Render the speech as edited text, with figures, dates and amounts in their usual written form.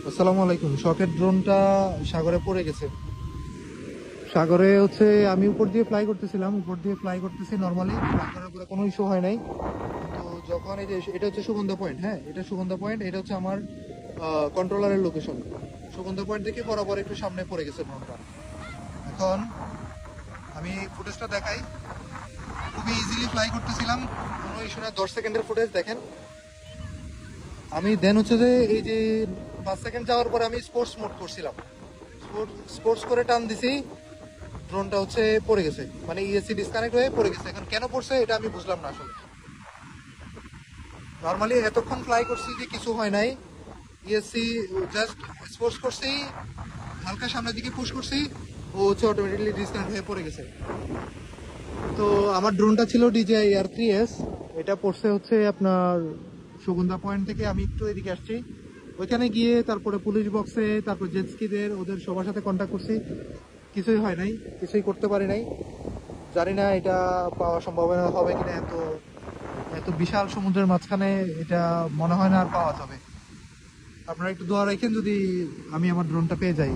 আসসালামু আলাইকুম। শখের ড্রোনটা সাগরে পড়ে গেছে। সাগরে হচ্ছে আমি উপর দিয়ে ফ্লাই করতেছি নর্মালি ফ্লাই করার পরে কোনো ইস্যু হয় নাই। কিন্তু যখন এই যে এটা হচ্ছে সুগন্ধা পয়েন্ট, হ্যাঁ এটা সুগন্ধা পয়েন্ট, এটা হচ্ছে আমার কন্ট্রোলারের লোকেশন। সুগন্ধা পয়েন্ট থেকে বরাবর একটু সামনে পড়ে গেছে ড্রোনটা। এখন আমি ফুটেজটা দেখাই। খুবই ইজিলি ফ্লাই করতেছিলাম, কোনো ইস্যু না। 10 সেকেন্ডের ফুটেজ দেখেন। আমি দেন হচ্ছে যে এই যে 5 সেকেন্ড যাওয়ার পরে আমি স্পোর্টস মোড করছিলাম, স্পোর্টস করে টান দিছি, ড্রোনটা হচ্ছে পড়ে গেছে, মানে ইএসসি ডিসকানেক্ট হয়ে পড়ে গেছে। এখন কেন পড়ছে এটা আমি বুঝলাম না আসলে। নর্মালি এতক্ষণ ফ্লাই করছি যে কিছু হয় নাই, ইএসসি জাস্ট স্পোর্টস করছি, হালকা সামনের দিকে পুশ করছি, ও হচ্ছে অটোমেটিকলি ডিসকানেক্ট হয়ে পড়ে গেছে। তো আমার ড্রোনটা ছিল DJI R3S, এটা পড়ছে হচ্ছে আপনার সুগন্ধা পয়েন্ট থেকে। আমি একটু এদিকে আসছি, ওইখানে গিয়ে তারপরে পুলিশ বক্সে, তারপর জেটস্কিদের ওদের সবার সাথে কন্ট্যাক্ট করছি, কিছুই হয় নাই, কিছুই করতে পারি নাই। জানি না এটা পাওয়া সম্ভাবনা হবে কিনা। এত এত বিশাল সমুদ্রের মাঝখানে এটা মনে হয় না আর পাওয়া যাবে। আপনারা একটু দোয়া রাখেন যদি আমি আমার ড্রোনটা পেয়ে যাই।